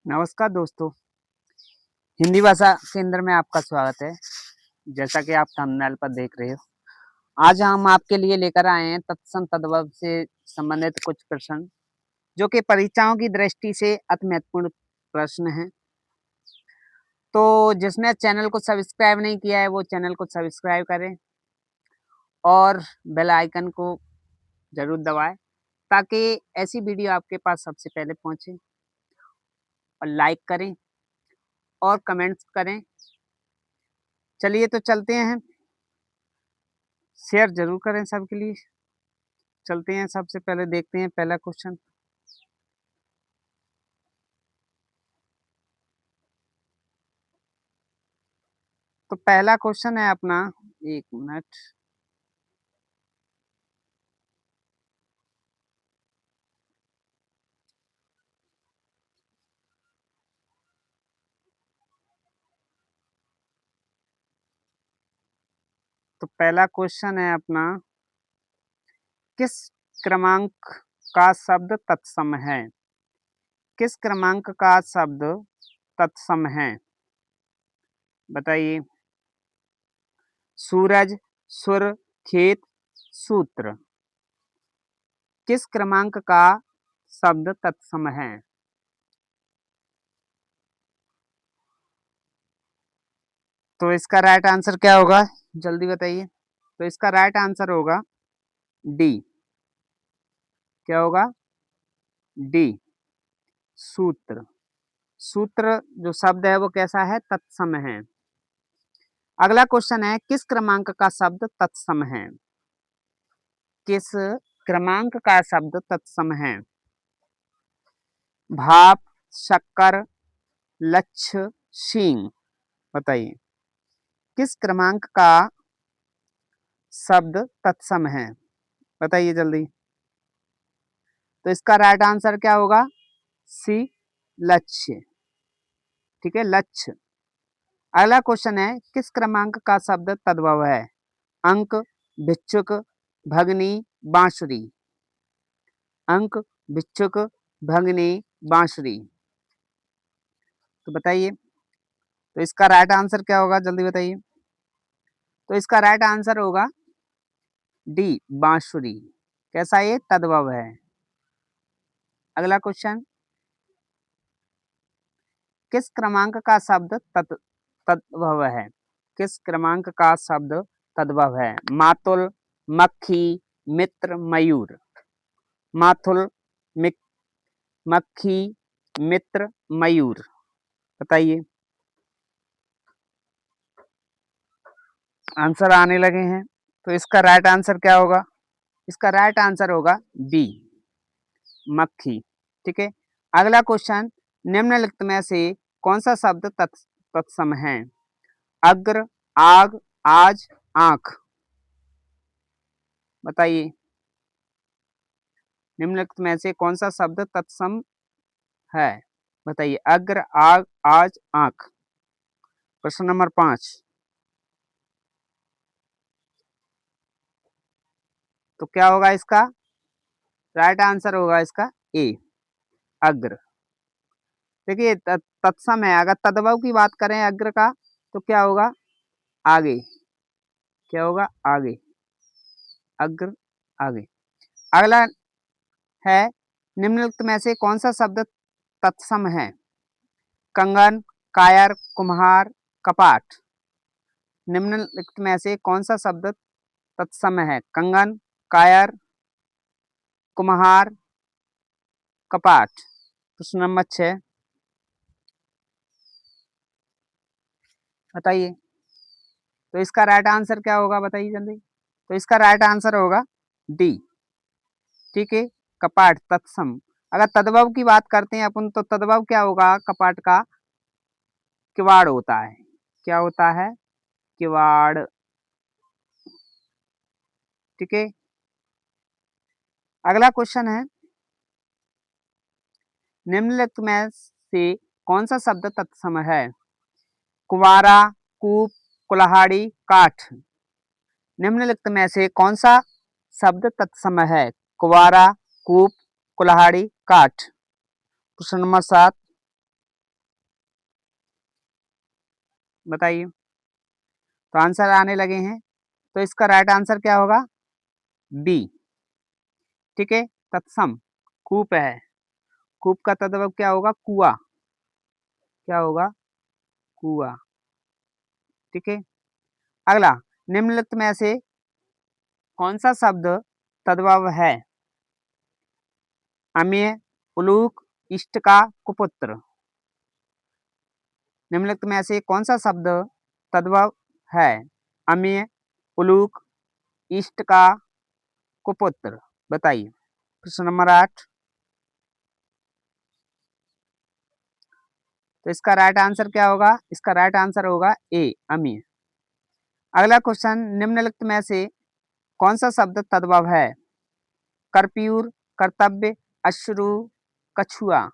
नमस्कार दोस्तों, हिंदी भाषा केंद्र में आपका स्वागत है। जैसा कि आप थंबनेल पर देख रहे हो, आज हम आपके लिए लेकर आए हैं तत्सम तद्भव से संबंधित कुछ प्रश्न, जो कि परीक्षाओं की दृष्टि से अति महत्वपूर्ण प्रश्न हैं। तो जिसने चैनल को सब्सक्राइब नहीं किया है, वो चैनल को सब्सक्राइब करें और बेल आइकन को जरूर दबाएं, ताकि ऐसी वीडियो आपके पास सबसे पहले पहुंचे। और लाइक करें और कमेंट्स करें। चलिए तो चलते हैं, शेयर जरूर करें सबके लिए। चलते हैं, सबसे पहले देखते हैं पहला क्वेश्चन। तो पहला क्वेश्चन है अपना, एक मिनट। तो पहला क्वेश्चन है अपना, किस क्रमांक का शब्द तत्सम है? किस क्रमांक का शब्द तत्सम है? बताइए। सूरज, सुर, खेत, सूत्र। किस क्रमांक का शब्द तत्सम है? तो इसका राइट आंसर क्या होगा, जल्दी बताइए। तो इसका राइट आंसर होगा डी। क्या होगा? डी, सूत्र। सूत्र जो शब्द है वो कैसा है? तत्सम है। अगला क्वेश्चन है, किस क्रमांक का शब्द तत्सम है? किस क्रमांक का शब्द तत्सम है? भाप, शक्कर, लक्ष्य, शींग। बताइए, किस क्रमांक का शब्द तत्सम है? बताइए जल्दी। तो इसका राइट आंसर क्या होगा? सी, लक्ष्य। ठीक है, लक्ष्य। अगला क्वेश्चन है, किस क्रमांक का शब्द तद्भव है? अंक, भिक्षुक, भगनी, बांसुरी। अंक, भिक्षुक, भगनी, बांसुरी। तो बताइए, तो इसका राइट आंसर क्या होगा, जल्दी बताइए। तो इसका राइट आंसर होगा डी, बांसुरी। कैसा? ये तद्भव है। अगला क्वेश्चन, किस क्रमांक का शब्द तद्भव है? किस क्रमांक का शब्द तद्भव है? मातुल, मक्खी, मित्र, मयूर। मातुल, मक्खी, मित्र, मयूर। बताइए। आंसर आने लगे हैं। तो इसका राइट आंसर क्या होगा? इसका राइट आंसर होगा बी, मक्खी। ठीक है। अगला क्वेश्चन, निम्नलिखित में से कौन सा शब्द तत्सम है? अग्र, आग, आज, आंख। बताइए, निम्नलिखित में से कौन सा शब्द तत्सम है? बताइए। अग्र, आग, आज, आंख। प्रश्न नंबर 5। तो क्या होगा इसका? राइट आंसर होगा इसका ए, अग्र। देखिए, तत्सम है। अगर तद्भव की बात करें अग्र का, तो क्या होगा? आगे। क्या होगा? आगे, अग्र, आगे। अगला है, निम्नलिखित में से कौन सा शब्द तत्सम है? कंगन, कायर, कुम्हार, कपाट। निम्नलिखित में से कौन सा शब्द तत्सम है? कंगन, कायर, कुम्हार, कपाट। प्रश्न नंबर 6। बताइए। तो इसका राइट आंसर क्या होगा, बताइए जल्दी। तो इसका राइट आंसर होगा डी। ठीक है, कपाट तत्सम। अगर तद्भव की बात करते हैं अपन, तो तद्भव क्या होगा? कपाट का किवाड़ होता है। क्या होता है? किवाड़। ठीक है। अगला क्वेश्चन है, निम्नलिखित में से कौन सा शब्द तत्सम है? कुवारा, कूप, कुल्हाड़ी, काठ। निम्नलिखित में से कौन सा शब्द तत्सम है? कुवारा, कूप, कुल्हाड़ी, काठ। प्रश्न नंबर 7। बताइए। तो आंसर आने लगे हैं। तो इसका राइट आंसर क्या होगा? बी। ठीक है, तत्सम कूप है। कूप का तद्भव क्या होगा? कुआ। क्या होगा? कुआ। ठीक है। अगला, निम्नलिखित में से कौन सा शब्द तद्भव है? अम्य, उलूक, इष्टका, कुपुत्र। निम्नलिखित में से कौन सा शब्द तद्भव है? अम्य, उलूक, इष्टका, कुपुत्र। बताइए। प्रश्न नंबर 8। तो इसका राइट आंसर क्या होगा? इसका राइट आंसर होगा ए, अम्य। अगला क्वेश्चन, निम्नलिखित में से कौन सा शब्द तद्भव है? कर्प्यूर, कर्तव्य, अश्रु, कछुआ।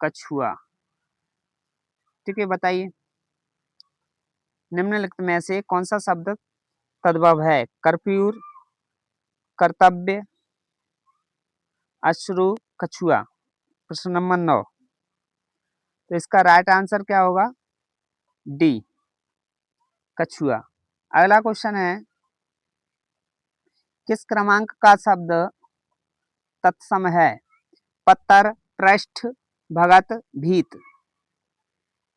कछुआ। ठीक है, बताइए। निम्नलिखित में से कौन सा शब्द तद्भव है? कर्प्यूर, कर्तव्य, अश्रु, कछुआ। प्रश्न नंबर 9। तो इसका राइट आंसर क्या होगा? डी, कछुआ। अगला क्वेश्चन है, किस क्रमांक का शब्द तत्सम है? पत्तर, पृष्ठ, भगत, भीत।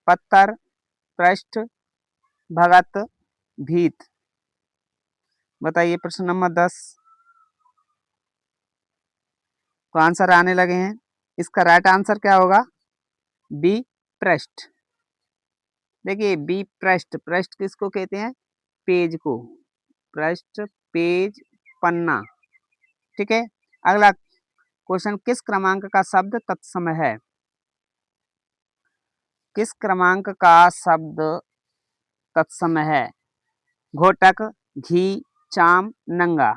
पत्तर, पृष्ठ, भगत, भीत। बताइए। प्रश्न नंबर 10। तो आंसर आने लगे हैं। इसका राइट आंसर क्या होगा? बी, पृष्ठ। देखिए, बी पृष्ठ, पृष्ठ किसको कहते हैं? पेज को। पृष्ठ, पेज, पन्ना। ठीक है। अगला क्वेश्चन, किस क्रमांक का शब्द तत्सम है? किस क्रमांक का शब्द तत्सम है? घोटक, घी, चाम, नंगा।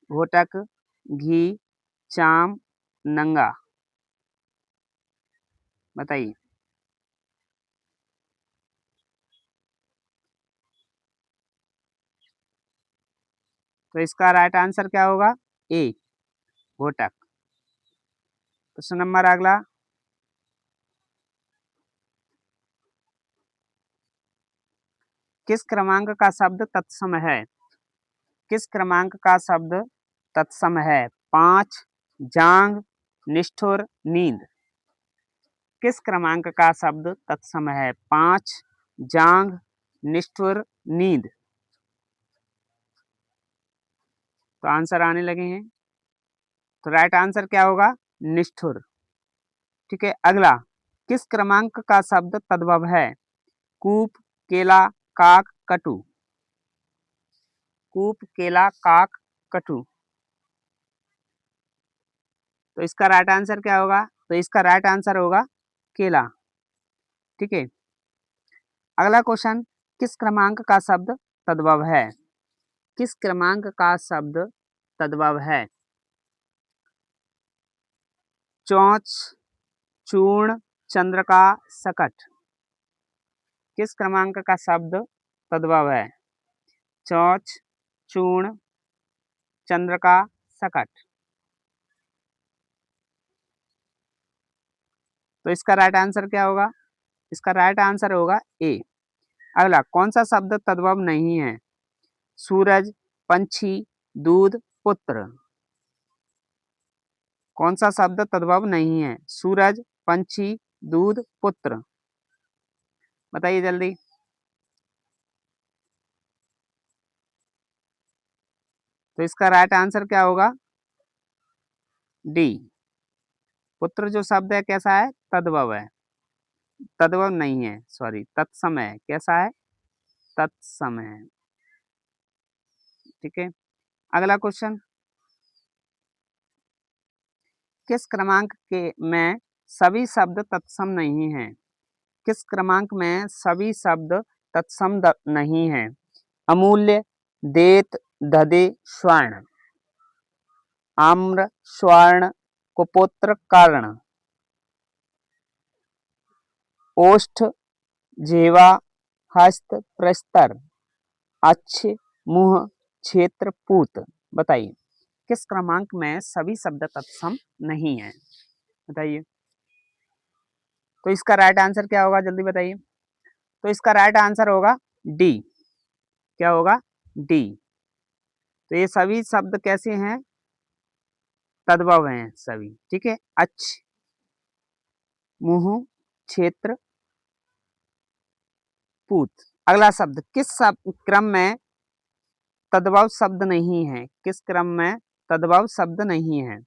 घोटक, घी, चाम, नंगा। बताइए। तो इसका राइट आंसर क्या होगा? ए, घोटक। क्वेश्चन नंबर अगला, किस क्रमांक का शब्द तत्सम है? किस क्रमांक का शब्द तत्सम है? 5, जांग, निष्ठुर, नींद। किस क्रमांक का शब्द तत्सम है? 5, जांग, निष्ठुर, नींद। तो आंसर आने लगे हैं। तो राइट आंसर क्या होगा? निष्ठुर। ठीक है। अगला, किस क्रमांक का शब्द तद्भव है? कूप, केला, काक, कटु। कूप, केला, काक, कटु। तो इसका राइट आंसर क्या होगा? तो इसका राइट आंसर होगा केला। ठीक है। अगला क्वेश्चन, किस क्रमांक का शब्द तद्भव है? किस क्रमांक का शब्द तद्भव है? चोंच, चूर्ण, चंद्रका, सकट। किस क्रमांक का शब्द तद्भव है? चोंच, चूर्ण, चंद्रका, सकट। तो इसका राइट आंसर क्या होगा? इसका राइट आंसर होगा ए। अगला, कौन सा शब्द तद्भव नहीं है? सूरज, पंछी, दूध, पुत्र। कौन सा शब्द तद्भव नहीं है? सूरज, पंछी, दूध, पुत्र। बताइए जल्दी। तो इसका राइट आंसर क्या होगा? डी, पुत्र जो शब्द है कैसा है? तद्भव है। तद्भव नहीं है, सॉरी, तत्सम है। कैसा है? तत्सम है। ठीक है। अगला क्वेश्चन, किस क्रमांक के में सभी शब्द तत्सम नहीं है? किस क्रमांक में सभी शब्द तत्सम नहीं है? अमूल्य, देत, दधे, स्वर्ण। आम्र, स्वर्ण, कुपुत्र, कर्ण। ओष्ठ, जेवा, हस्त, प्रस्तर, अच्छ, मुंह, क्षेत्र, पूत। बताइए। किस क्रमांक में सभी शब्द तत्सम नहीं है? बताइए। तो इसका राइट आंसर क्या होगा, जल्दी बताइए। तो इसका राइट आंसर होगा डी। क्या होगा, डी। तो ये सभी शब्द कैसे हैं, तद्भव हैं सभी, ठीक है। अच्छ, मुंह, क्षेत्र, पूत। अगला शब्द किस शब्द क्रम में तद्भव शब्द नहीं है, किस क्रम में तद्भव शब्द नहीं है।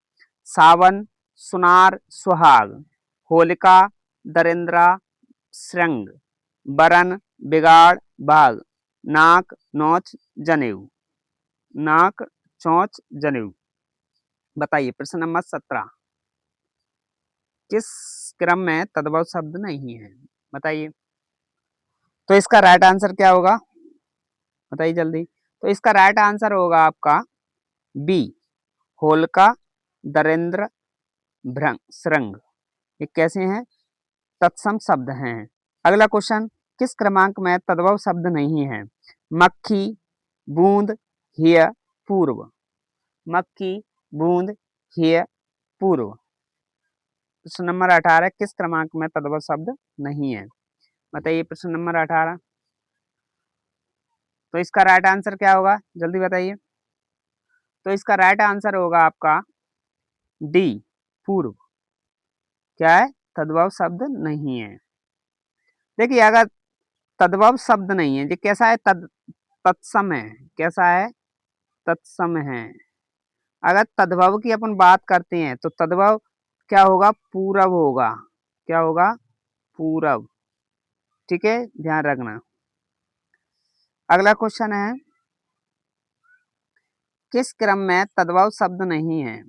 सावन, सुनार, सुहाग, होलिका, दरिंद्रा, श्रृंग, बरन, बिगाड़, बाग, नाक, नोच, जनेऊ। नाक, चोंच, जनेऊ। बताइए प्रश्न नंबर 17, किस क्रम में तद्भव शब्द नहीं है, बताइए। तो इसका राइट आंसर क्या होगा, बताइए जल्दी। तो इसका राइट आंसर होगा आपका बी, होलिका, दरिंद्र, भ्रंग, श्रृंग। ये कैसे हैं, तत्सम शब्द हैं। अगला क्वेश्चन, किस क्रमांक में तद्भव शब्द नहीं है। मक्खी, बूंद, हेय, पूर्व। मक्खी, बूंद, हेय, पूर्व। प्रश्न नंबर 18, किस क्रमांक में तद्भव शब्द नहीं है, बताइए प्रश्न नंबर 18। तो इसका राइट आंसर क्या होगा, जल्दी बताइए। तो इसका राइट आंसर होगा आपका डी, पूर्व। क्या है, तद्भव शब्द नहीं है। देखिए अगर तद्भव शब्द नहीं है, ये कैसा है, तत्सम है। कैसा है, तत्सम है। अगर तद्भव की अपन बात करते हैं तो तद्भव क्या होगा, पूरब होगा। क्या होगा, पूरब, ठीक है, ध्यान रखना। अगला क्वेश्चन है, किस क्रम में तद्भव शब्द नहीं है,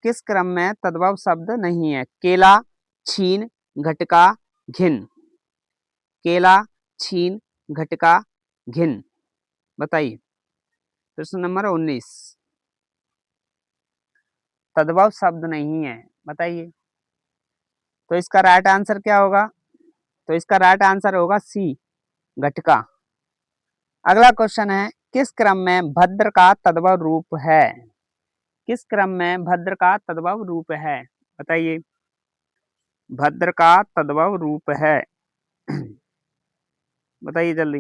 किस क्रम में तद्भव शब्द नहीं है। केला, छीन, घटका, घिन। केला, छीन, घटका, घिन। बताइए प्रश्न नंबर 19, तद्भव शब्द नहीं है, बताइए। तो इसका राइट आंसर क्या होगा, तो इसका राइट आंसर होगा सी, घटका। अगला क्वेश्चन है, किस क्रम में भद्र का तद्भव रूप है, किस क्रम में भद्र का तद्भव रूप है, बताइए। भद्र का तद्भव रूप है बताइए जल्दी।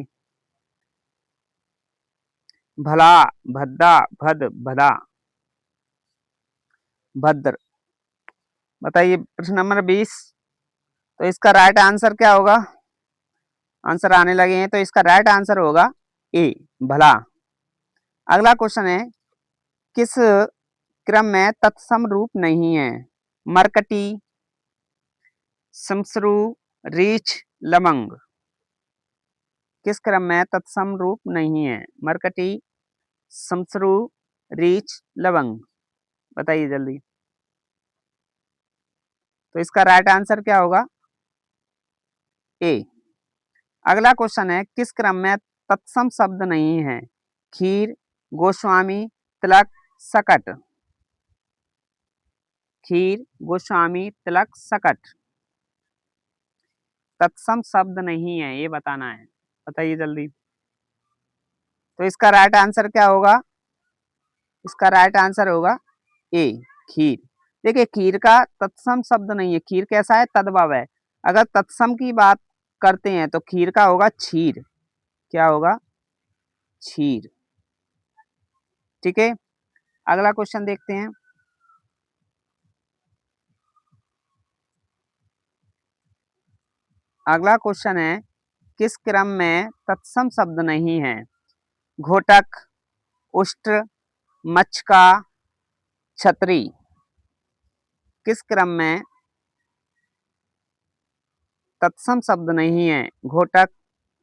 भला, भद्दा, भद, भदा, भद्र। बताइए प्रश्न नंबर 20। तो इसका राइट आंसर क्या होगा, आंसर आने लगे हैं। तो इसका राइट आंसर होगा ए, भला। अगला क्वेश्चन है, किस क्रम में तत्सम रूप नहीं है। मरकटी, समश्रु, रीछ, लमंग। किस क्रम में तत्सम रूप नहीं है। मरकटी, समश्रु, रीछ, लवंग। बताइए जल्दी। तो इसका राइट आंसर क्या होगा, ए। अगला क्वेश्चन है, किस क्रम में तत्सम शब्द नहीं है। खीर, गोस्वामी, तिलक, सकट। खीर, गोस्वामी, तिलक, सकट। तत्सम शब्द नहीं है, ये बताना है, बताइए जल्दी। तो इसका राइट आंसर क्या होगा, इसका राइट आंसर होगा ए, खीर। देखिए खीर का तत्सम शब्द नहीं है, खीर कैसा है, तद्भव है। अगर तत्सम की बात करते हैं तो खीर का होगा क्षीर। क्या होगा, क्षीर, ठीक है। अगला क्वेश्चन देखते हैं, अगला क्वेश्चन है, किस क्रम में तत्सम शब्द नहीं है। घोटक, उष्ट्र, मचका, छतरी। किस क्रम में तत्सम शब्द नहीं है। घोटक,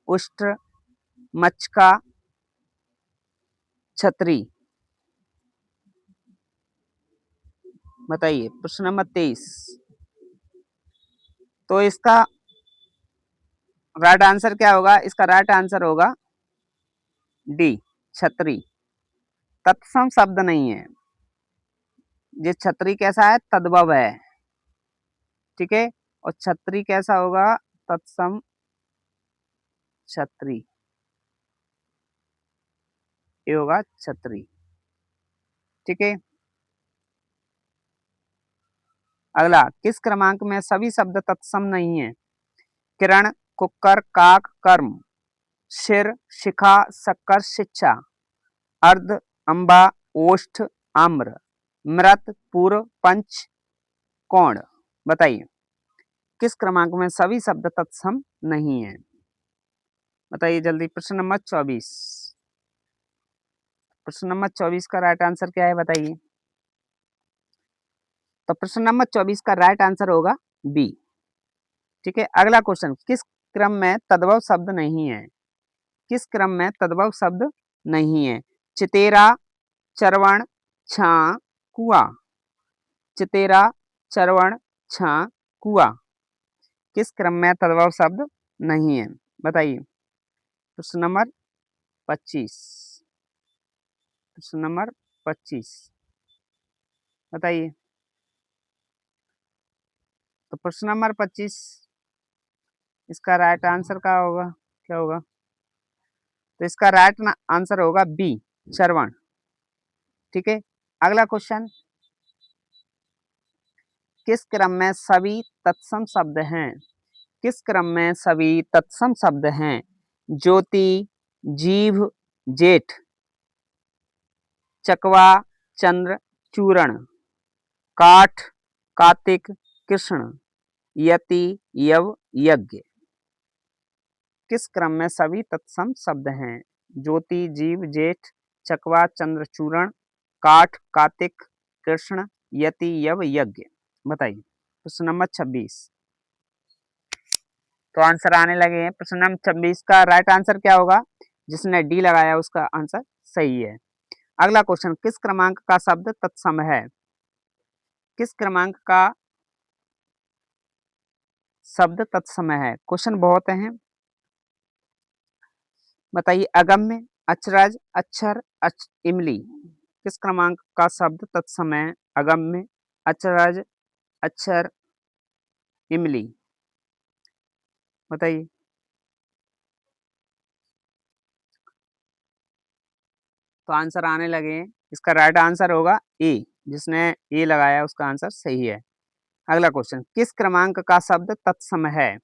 उष्ट्र, मचका, छतरी। बताइए प्रश्न नंबर 23। तो इसका राइट आंसर क्या होगा, इसका राइट आंसर होगा डी, छतरी। तत्सम शब्द नहीं है, ये छतरी कैसा है, तद्भव है, ठीक है। और छतरी कैसा होगा, तत्सम छतरी, ये होगा छतरी, ठीक है। अगला, किस क्रमांक में सभी शब्द तत्सम नहीं है? किरण, कुकर, काक, कर्म, सिर, शिखा, शक्कर, शिक्षा, अर्ध, अंबा, ओष्ठ, आम्र, मृत, पूर्व, पंच, कोण। बताइए किस क्रमांक में सभी शब्द तत्सम नहीं है? बताइए जल्दी। प्रश्न नंबर 24। प्रश्न नंबर 24 का राइट आंसर क्या है बताइए। तो प्रश्न नंबर 24 का राइट आंसर होगा बी। ठीक है, अगला क्वेश्चन, किस क्रम में तद्भव शब्द नहीं है? किस क्रम में तद्भव शब्द नहीं है? चितेरा, चरवण, छा, कुआ। चितेरा, चरवण, छा, कुआ किस क्रम में तद्भव शब्द नहीं है? बताइए। प्रश्न नंबर 25। प्रश्न नंबर 25 बताइए। तो प्रश्न नंबर 25 इसका राइट आंसर क्या होगा? क्या होगा? तो इसका राइट आंसर होगा बी, चरवण। ठीक है, अगला क्वेश्चन, किस क्रम में सभी तत्सम शब्द हैं? किस क्रम में सभी तत्सम शब्द हैं? ज्योति, जीभ, जेठ, चकवा, चंद्र, चूरण, काठ, कार्तिक, कृष्ण, यति, यव, यज्ञ। किस क्रम में सभी तत्सम शब्द हैं? ज्योति, जीव, जेठ, चकवा, चंद्र, चूरण, काठ, कार्तिक, कृष्ण, यति, यव, यज्ञ। बताइए। प्रश्न नंबर 26। तो आंसर आने लगे हैं। प्रश्न नंबर 26 का राइट आंसर क्या होगा? जिसने डी लगाया उसका आंसर सही है। अगला क्वेश्चन, किस क्रमांक का शब्द तत्सम है? किस क्रमांक का शब्द तत्सम है? क्वेश्चन बहुत हैं। बताइए। अगम्य, अचरज, अक्षर, इमली किस क्रमांक का शब्द तत्सम है? अगम्य, अचरज, अक्षर, इमली। बताइए। तो आंसर आने लगे हैं। इसका राइट आंसर होगा ए। जिसने ए लगाया उसका आंसर सही है। अगला क्वेश्चन, किस क्रमांक का शब्द तत्सम है?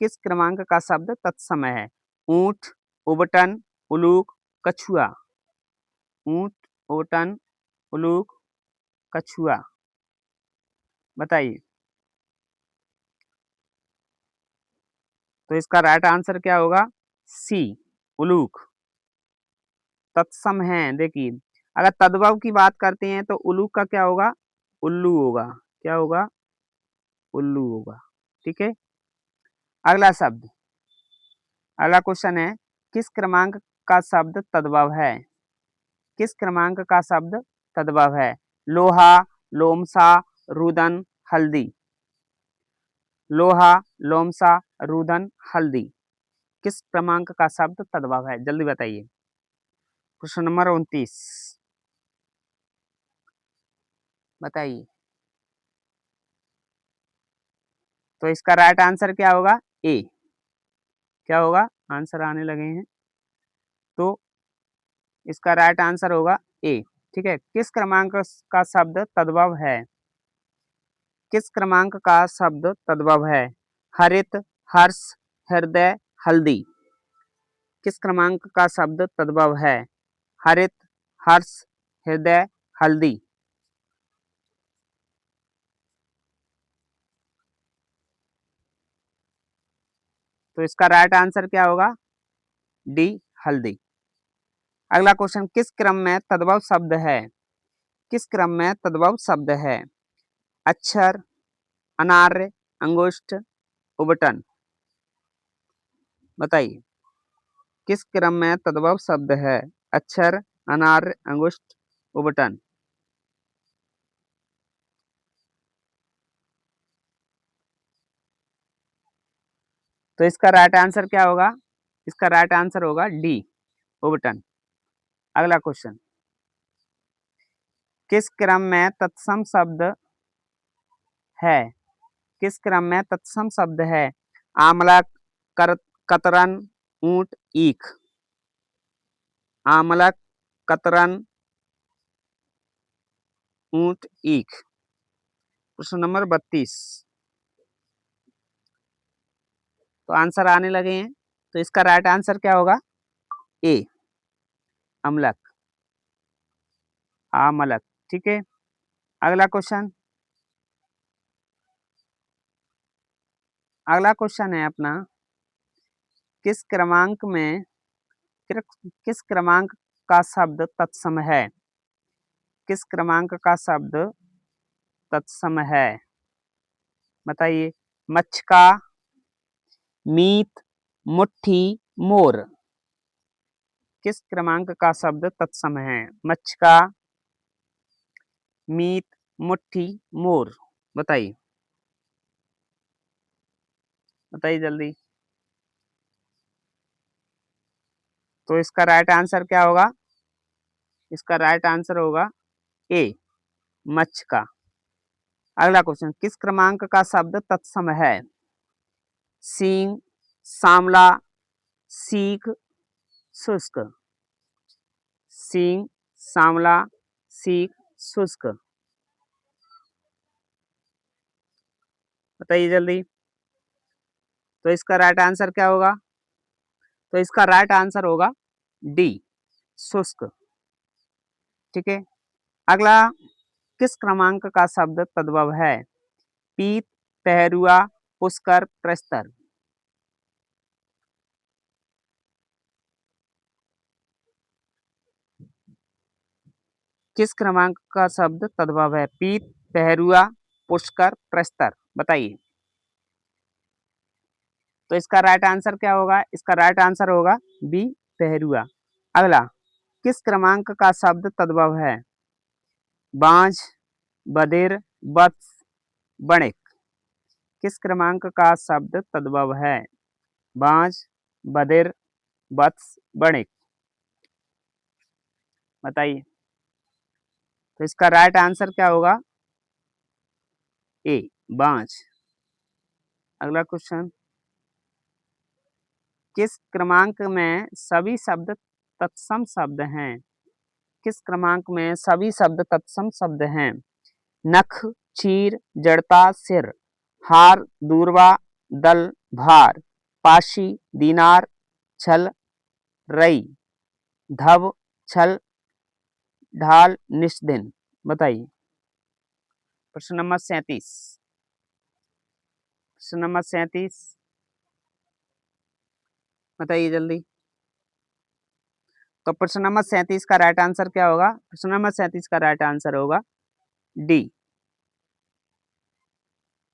किस क्रमांक का शब्द तत्सम है? ऊंट, उबटन, उलूक, कछुआ। ऊंट, उबटन, उलूक, कछुआ। बताइए। तो इसका राइट आंसर क्या होगा? सी, उलूक तत्सम है। देखिए, अगर तद्भव की बात करते हैं तो उलूक का क्या होगा? उल्लू होगा। क्या होगा? उल्लू होगा। ठीक है, अगला शब्द, अगला क्वेश्चन है, किस क्रमांक का शब्द तद्भव है? किस क्रमांक का शब्द तद्भव है? लोहा, लोमसा, रुदन, हल्दी। लोहा, लोमसा, रुदन, हल्दी किस क्रमांक का शब्द तद्भव है? जल्दी बताइए। प्रश्न नंबर 29 बताइए। तो इसका राइट आंसर क्या होगा? ए। क्या होगा? आंसर आने लगे हैं। तो इसका राइट आंसर होगा ए। ठीक है, किस क्रमांक का शब्द तद्भव है? किस क्रमांक का शब्द तद्भव है? हरित, हर्ष, हृदय, हल्दी किस क्रमांक का शब्द तद्भव है? हरित, हर्ष, हृदय, हल्दी। तो इसका राइट आंसर क्या होगा? डी, हल्दी। अगला क्वेश्चन, किस क्रम में तद्भव शब्द है? किस क्रम में तद्भव शब्द है? अक्षर, अनार्य, अंगुष्ठ, उबटन। बताइए। किस क्रम में तद्भव शब्द है? अक्षर, अनार्य, अंगुष्ठ, उबटन। तो इसका राइट आंसर क्या होगा? इसका राइट आंसर होगा डी, उबटन। अगला क्वेश्चन, किस क्रम में तत्सम शब्द है? किस क्रम में तत्सम शब्द है? आमला, कर, कतरन, ऊंट, ईख। आमला, कतरन, ऊंट, ईख प्रश्न नंबर 32। तो आंसर आने लगे हैं। तो इसका राइट आंसर क्या होगा? ए, अम्लक, आमलक। ठीक है, अगला क्वेश्चन। अगला क्वेश्चन है अपना, किस क्रमांक में किस क्रमांक का शब्द तत्सम है? किस क्रमांक का शब्द तत्सम है? बताइए। मच्छका, मीत, मुट्ठी, मोर। किस क्रमांक का शब्द तत्सम है? मच्छका, मीत, मुट्ठी, मोर। बताइए, बताइए जल्दी। तो इसका राइट आंसर क्या होगा? इसका राइट आंसर होगा ए, मच्छका। अगला क्वेश्चन, किस क्रमांक का शब्द तत्सम है? सींग, सामला, सीख, शुष्क। सींग, सामला, सीख, शुष्क। बताइए जल्दी। तो इसका राइट आंसर क्या होगा? तो इसका राइट आंसर होगा डी, शुष्क। ठीक है, अगला, किस क्रमांक का शब्द तद्भव है? पीत, पहरुआ, पुष्कर, प्रस्तर। किस क्रमांक का शब्द तद्भव है? पीत, पहरुआ, पुष्कर, प्रस्तर। बताइए। तो इसका राइट आंसर क्या होगा? इसका राइट आंसर होगा बी, पहरुआ। अगला, किस क्रमांक का शब्द तद्भव है? बांझ, बधिर, वत्स, बणिक। किस क्रमांक का शब्द तद्भव है? बांझ, बधिर, वत्स, बणिक। बताइए। तो इसका राइट आंसर क्या होगा? ए, बांझ। अगला क्वेश्चन, किस क्रमांक में सभी शब्द तत्सम शब्द हैं? किस क्रमांक में सभी शब्द तत्सम शब्द हैं? नख, चीर, जड़ता, सिर। हार, दूरवा, दल, भार। पाशी, दीनार, छल, रई। धव, छल, ढाल, निस्दिन। बताइए। प्रश्न नंबर 37। प्रश्न नंबर 37, बताइए जल्दी। तो प्रश्न नंबर 37 का राइट आंसर क्या होगा? प्रश्न नंबर 37 का राइट आंसर होगा डी।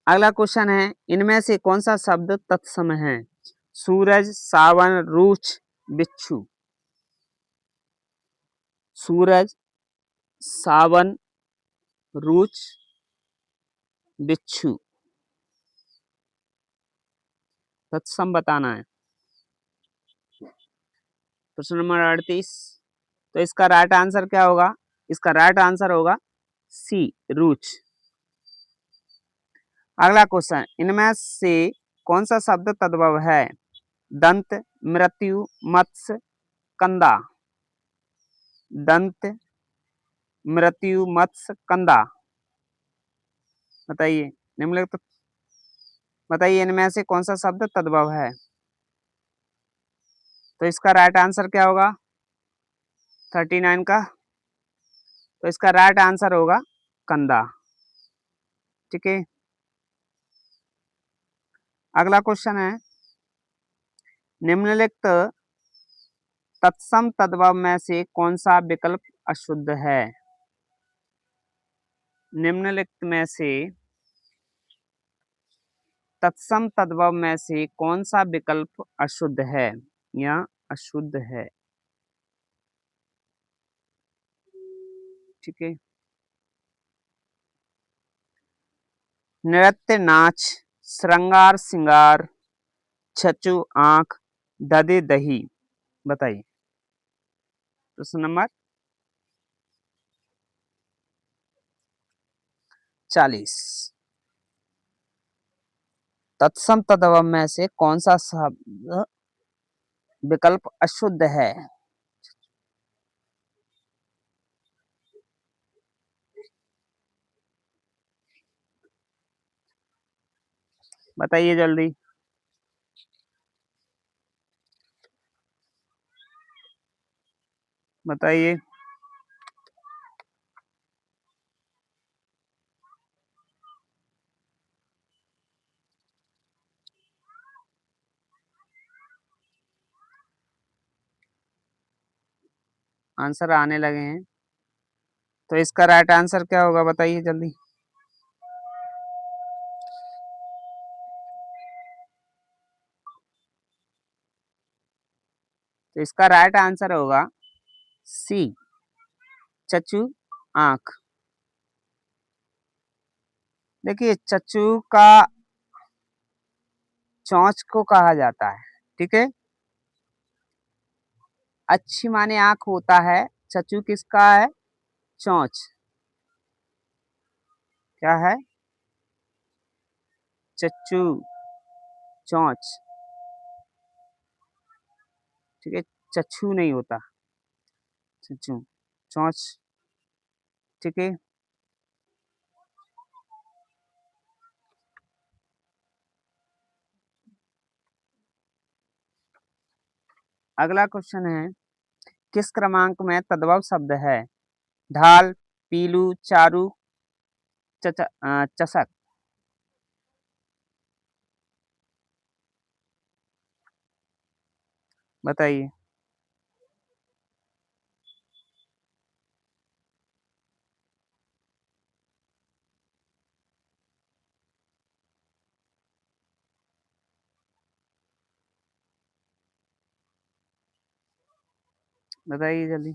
अगला क्वेश्चन है, इनमें से कौन सा शब्द तत्सम है? सूरज, सावन, रूछ, बिच्छू। सूरज, सावन, रूछ, बिच्छू। तत्सम बताना है। प्रश्न नंबर 38। तो इसका राइट आंसर क्या होगा? इसका राइट आंसर होगा सी, रूछ। अगला क्वेश्चन, इनमें से कौन सा शब्द तद्भव है? दंत, मृत्यु, मत्स्य, कंदा। दंत, मृत्यु, मत्स्य, कंदा। बताइए। निम्नलिखित, बताइए इनमें से कौन सा शब्द तद्भव है? तो इसका राइट आंसर क्या होगा 39 का? तो इसका राइट आंसर होगा कंदा। ठीक है, अगला क्वेश्चन है, निम्नलिखित तत्सम तद्भव में से कौन सा विकल्प अशुद्ध है? निम्नलिखित में से तत्सम तद्भव में से कौन सा विकल्प अशुद्ध है या अशुद्ध है? ठीक है, नृत्य, नाच, श्रृंगार, सिंगार, छचू, आंख, दधे, दही। बताइए। प्रश्न नंबर 40। तत्सम तद्भव में से कौन सा शब्द विकल्प अशुद्ध है? बताइए जल्दी। बताइए। आंसर आने लगे हैं। तो इसका राइट आंसर क्या होगा, बताइए जल्दी। तो इसका राइट आंसर होगा सी, चचू आंख। देखिए, चचू का चोंच को कहा जाता है, ठीक है। अच्छी माने आंख होता है, चचू किसका है, चोंच। क्या है, चचू, चोंच, ठीक है। चच्छू नहीं होता, चचू, चोंच, ठीक है। अगला क्वेश्चन है, किस क्रमांक में तद्भव शब्द है, ढाल, पीलू, चारू, चषक। बताइए। बताइए जल्दी।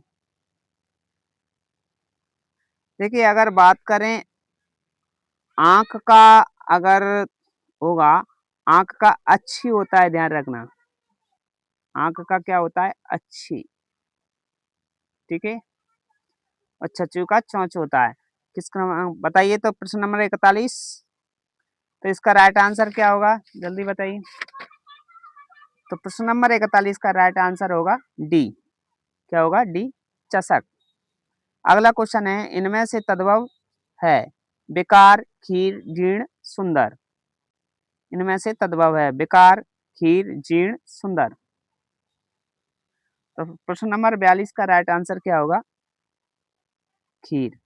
देखिए, अगर बात करें आंख का, अगर होगा, आंख का अच्छी होता है, ध्यान रखना। आंख का क्या होता है, अच्छी, ठीक है। और चच्चू का चोंच होता है। किस क्रमांक, बताइए तो, प्रश्न नंबर 41। तो इसका राइट आंसर क्या होगा, जल्दी बताइए। तो प्रश्न नंबर 41 का राइट आंसर होगा डी। क्या होगा, डी, चषक। अगला क्वेश्चन है, इनमें से तद्भव है, बेकार, खीर, जीर्ण, सुंदर। इनमें से तद्भव है, बेकार, खीर, जीर्ण, सुंदर। तो प्रश्न नंबर 42 का राइट आंसर क्या होगा, खीर।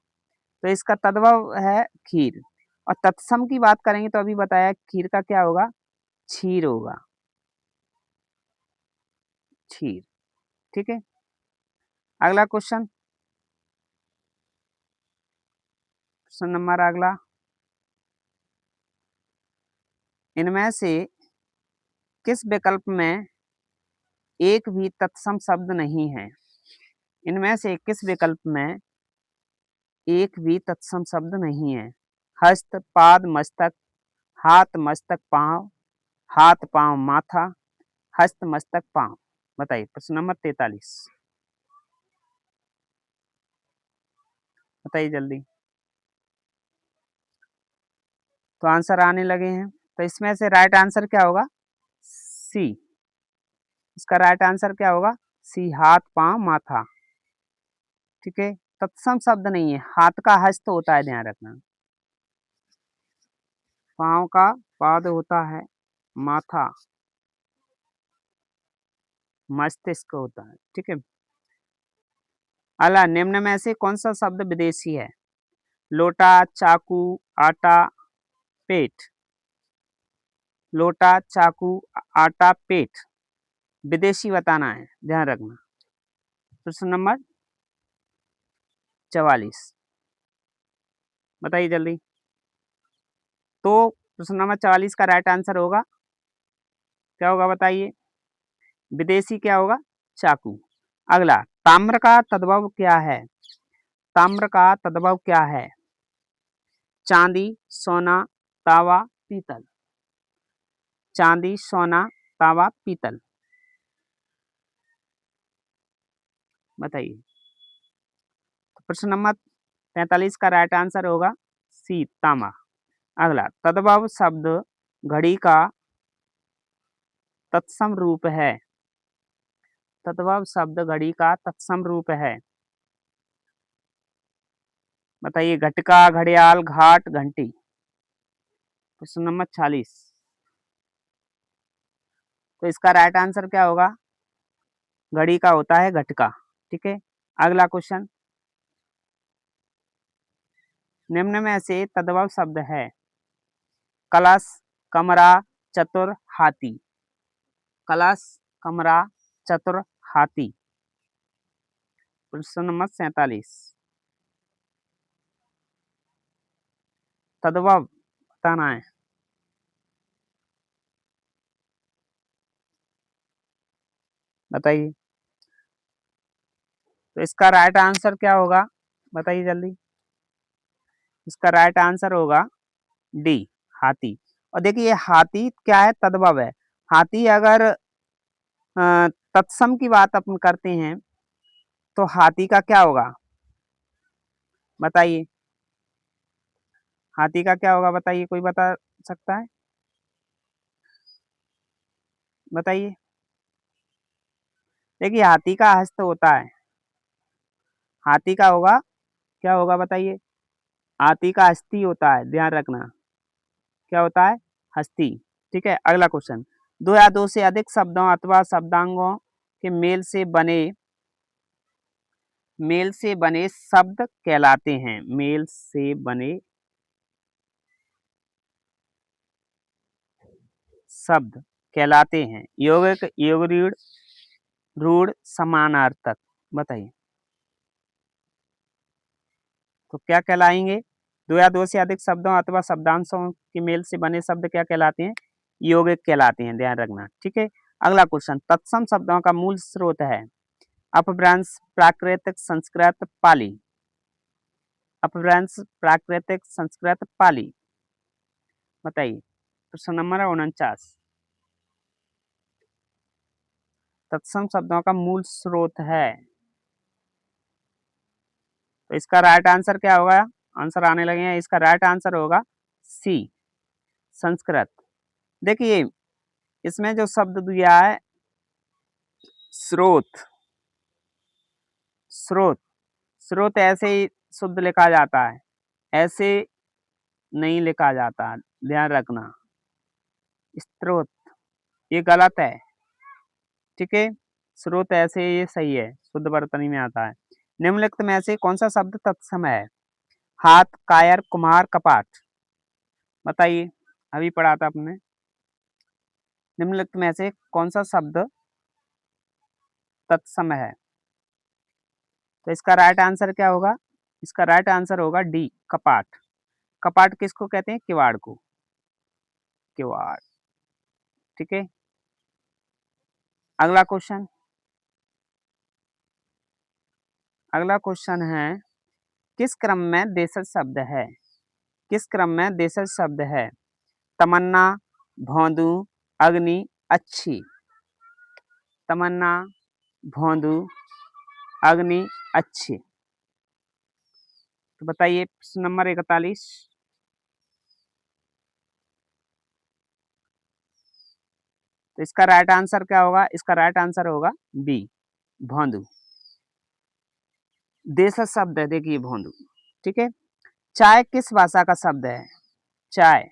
तो इसका तद्भव है खीर। और तत्सम की बात करेंगे तो अभी बताया, खीर का क्या होगा, क्षीर होगा, क्षीर, ठीक है। अगला क्वेश्चन, क्वेश्चन नंबर अगला, इनमें से किस विकल्प में एक भी तत्सम शब्द नहीं है। इनमें से किस विकल्प में एक भी तत्सम शब्द नहीं है, हस्त, पाद, मस्तक, हाथ, मस्तक, पांव, हाथ, पांव, माथा, हस्त, मस्तक, पांव। बताइए, प्रश्न नंबर 43। बताइए जल्दी। तो आंसर आने लगे हैं। तो इसमें से राइट आंसर क्या होगा, सी। इसका राइट आंसर क्या होगा, सी, हाथ, पांव, माथा, ठीक है। तत्सम शब्द नहीं है, हाथ का हस्त होता है, ध्यान रखना। पांव का पाद होता है, माथा मस्तिष्क होता है, ठीक है। अला, निम्न में से कौन सा शब्द विदेशी है, लोटा, चाकू, आटा, पेट। लोटा, चाकू, आटा, पेट, विदेशी बताना है, ध्यान रखना। प्रश्न नंबर 44। बताइए जल्दी। तो प्रश्न नंबर 44 का राइट आंसर होगा, क्या होगा, बताइए। विदेशी क्या होगा, चाकू। अगला, ताम्र का तद्भव क्या है। ताम्र का तद्भव क्या है, चांदी, सोना, तावा, पीतल। चांदी, सोना, तावा, पीतल। बताइए। तो प्रश्न नंबर 45 का राइट आंसर होगा सी, तांबा। अगला, तद्भव शब्द घड़ी का तत्सम रूप है। तद्भव शब्द घड़ी का तत्सम रूप है। बताइए, घटका, घड़ियाल, घाट, घंटी। प्रश्न नंबर 46। तो इसका राइट आंसर क्या होगा? घड़ी का होता है घटका। ठीक है, अगला क्वेश्चन, निम्न में से तद्भव शब्द है। कलश, कमरा, चतुर, हाथी। कलश, कमरा, चतुर, हाथी। प्रश्न नंबर 47, तद्भव बताना है। बताइए, तो इसका राइट आंसर क्या होगा? बताइए जल्दी। इसका राइट आंसर होगा डी, हाथी। और देखिए ये हाथी क्या है? तद्भव है। हाथी अगर तत्सम की बात अपन करते हैं तो हाथी का क्या होगा? बताइए, हाथी का क्या होगा? बताइए, कोई बता सकता है? बताइए। देखिए हाथी का हस्त होता है। हाथी का होगा, क्या होगा बताइए? हाथी का हस्ती होता है, ध्यान रखना। क्या होता है? हस्ती। ठीक है, अगला क्वेश्चन, दो या दो से अधिक शब्दों अथवा शब्दांगों के मेल से बने शब्द कहलाते हैं। मेल से बने शब्द कहलाते हैं। यौगिक, योगरूढ़, रूढ़, समानार्थक। बताइए, तो क्या कहलाएंगे? दो या दो से अधिक शब्दों अथवा शब्दांशों के मेल से बने शब्द क्या कहलाते हैं? यौगिक कहलाते हैं, ध्यान रखना। ठीक है, अगला क्वेश्चन, तत्सम शब्दों का मूल स्रोत है। अपभ्रंश, प्राकृतिक, संस्कृत, पाली। अपभ्रंश, प्राकृतिक, संस्कृत, पाली। बताइए, प्रश्न नंबर 49, तत्सम शब्दों का मूल स्रोत है। तो इसका राइट आंसर क्या होगा? आंसर आने लगे हैं। इसका राइट आंसर होगा सी, संस्कृत। देखिए इसमें जो शब्द दिया है स्रोत, स्रोत, स्रोत ऐसे ही शुद्ध लिखा जाता है, ऐसे नहीं लिखा जाता, ध्यान रखना। स्रोत ये गलत है। ठीक है, स्रोत ऐसे ये सही है, शुद्ध वर्तनी में आता है। निम्नलिखित में से कौन सा शब्द तत्सम है? हाथ, कायर, कुम्हार, कपाट। बताइए, अभी पढ़ा था आपने। निम्नलिखित में से कौन सा शब्द तत्सम है? तो इसका राइट आंसर क्या होगा? इसका राइट आंसर होगा डी, कपाट। कपाट किसको कहते हैं? किवाड़ को, किवाड़। ठीक है, अगला क्वेश्चन, अगला क्वेश्चन है, किस क्रम में देशज शब्द है? किस क्रम में देशज शब्द है? तमन्ना, भौंदू, अग्नि, अच्छी। तमन्ना, भौंदू, अग्नि, अच्छी। तो बताइए, प्रश्न नंबर 41, तो इसका राइट आंसर क्या होगा? इसका राइट आंसर होगा बी, भौंदू। देशज शब्द है, देखिए भौंदू। ठीक है, चाय किस भाषा का शब्द है? चाय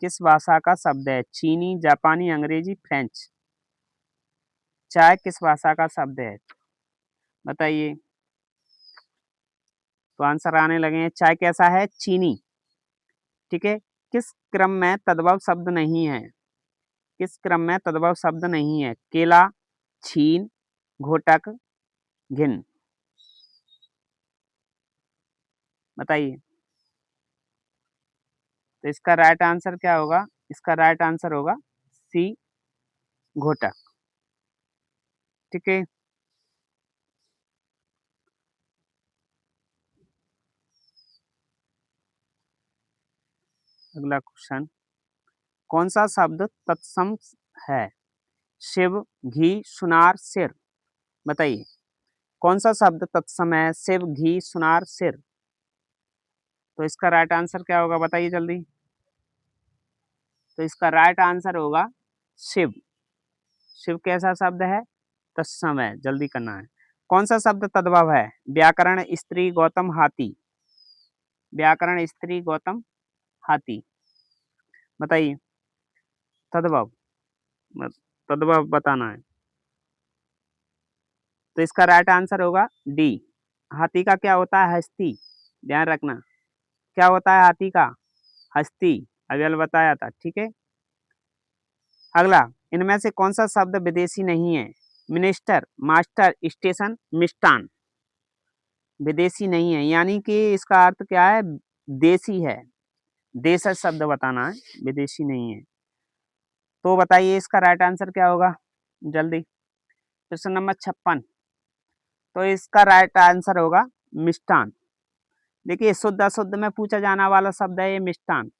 किस भाषा का शब्द है? चीनी, जापानी, अंग्रेजी, फ्रेंच। चाय किस भाषा का शब्द है? बताइए, तो आंसर आने लगे हैं। चाय कैसा है? चीनी। ठीक है, किस क्रम में तद्भव शब्द नहीं है? किस क्रम में तद्भव शब्द नहीं है? केला, छीन, घोटक, घिन। बताइए, तो इसका राइट आंसर क्या होगा? इसका राइट आंसर होगा सी, घोटक। ठीक है, अगला क्वेश्चन, कौन सा शब्द तत्सम है? शिव, घी, सुनार, सिर। बताइए, कौन सा शब्द तत्सम है? शिव, घी, सुनार, सिर। तो इसका राइट आंसर क्या होगा? बताइए जल्दी। तो इसका राइट आंसर होगा शिव। शिव कैसा शब्द है? तत्सम है, जल्दी करना है। कौन सा शब्द तद्भव है? व्याकरण, स्त्री, गौतम, हाथी। व्याकरण, स्त्री, गौतम, हाथी। बताइए, तद्भव तद्भव बताना है। तो इसका राइट आंसर होगा डी। हाथी का क्या होता है? हस्ती। ध्यान रखना, क्या होता है हाथी का? हस्ती। अभी वाला बताया था, ठीक है। अगला, इनमें से कौन सा शब्द विदेशी नहीं है? मिनिस्टर, मास्टर, स्टेशन, मिष्टान। विदेशी नहीं है, यानी कि इसका अर्थ क्या है? देसी है। देशज शब्द बताना है, विदेशी नहीं है। तो बताइए इसका राइट आंसर क्या होगा? जल्दी। प्रश्न नंबर 56। तो इसका राइट आंसर होगा मिष्टान। देखिए, शुद्ध अशुद्ध में पूछा जाने वाला शब्द है ये मिष्टान।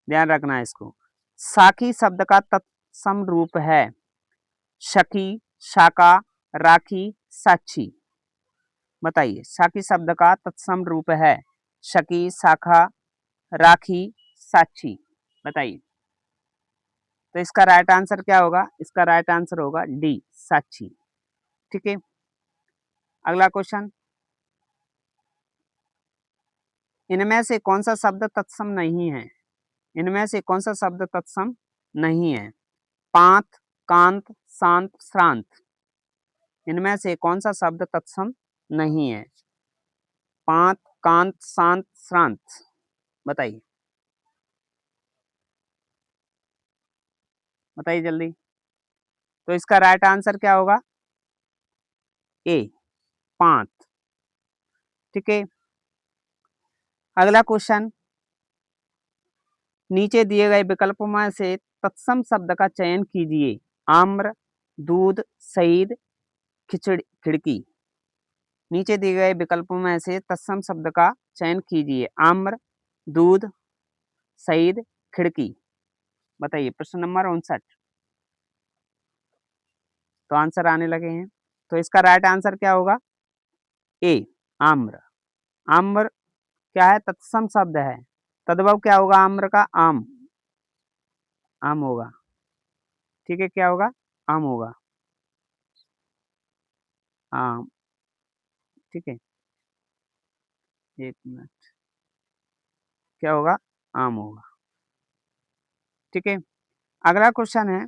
ध्यान रखना है इसको। साखी शब्द का तत्सम रूप है शकी, शाका, राखी, साक्षी। बताइए, साखी शब्द का तत्सम रूप है शकी, शाखा, राखी, साक्षी। बताइए। तो इसका राइट आंसर क्या होगा? इसका राइट आंसर होगा डी, साक्षी। ठीक है। अगला क्वेश्चन, इनमें से कौन सा शब्द तत्सम नहीं है? इनमें से कौन सा शब्द तत्सम नहीं है? पांत, कांत, शांत, श्रांत। इनमें से कौन सा शब्द तत्सम नहीं है? पांत, कांत, शांत, श्रांत। बताइए, बताइए जल्दी। तो इसका राइट आंसर क्या होगा? ए, पांत। ठीक है। अगला क्वेश्चन, नीचे दिए गए विकल्पों में से तत्सम शब्द का चयन कीजिए। आम्र, दूध, शहीद, खिड़की। नीचे दिए गए विकल्पों में से तत्सम शब्द का चयन कीजिए। आम्र, दूध, शहीद, खिड़की। बताइए, प्रश्न नंबर 59। तो आंसर आने लगे हैं। तो इसका राइट आंसर क्या होगा? ए, आम्र। आम्र क्या है? तत्सम शब्द है। तद्भव क्या होगा आम्र का? आम। आम होगा। ठीक है, क्या होगा? आम होगा। आम। ठीक है, एक मिनट। क्या होगा? आम होगा। ठीक है। अगला क्वेश्चन है,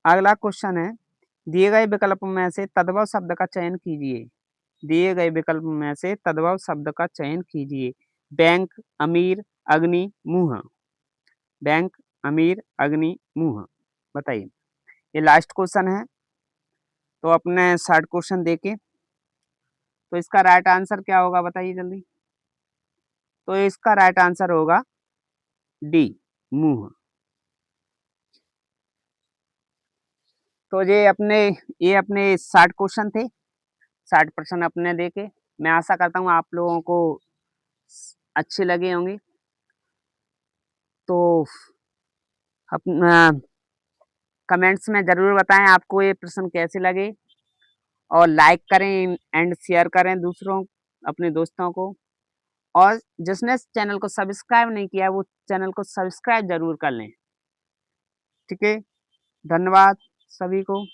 अगला क्वेश्चन है, दिए गए विकल्प में से तद्भव शब्द का चयन कीजिए। दिए गए विकल्प में से तद्भव शब्द का चयन कीजिए। बैंक, अमीर, अग्नि, मुंह। बैंक, अमीर, अग्नि, मुंह। बताइए। ये लास्ट क्वेश्चन है, तो अपने शॉर्ट क्वेश्चन देके। तो इसका राइट आंसर क्या होगा? बताइए जल्दी। तो इसका राइट आंसर होगा डी, मुंह। तो ये अपने 60 क्वेश्चन थे। 60% अपने देके। मैं आशा करता हूँ आप लोगों को अच्छे लगे होंगे। तो अपना कमेंट्स में ज़रूर बताएं आपको ये प्रश्न कैसे लगे, और लाइक करें एंड शेयर करें दूसरों, अपने दोस्तों को। और जिसने चैनल को सब्सक्राइब नहीं किया वो चैनल को सब्सक्राइब जरूर कर लें। ठीक है। धन्यवाद सभी को।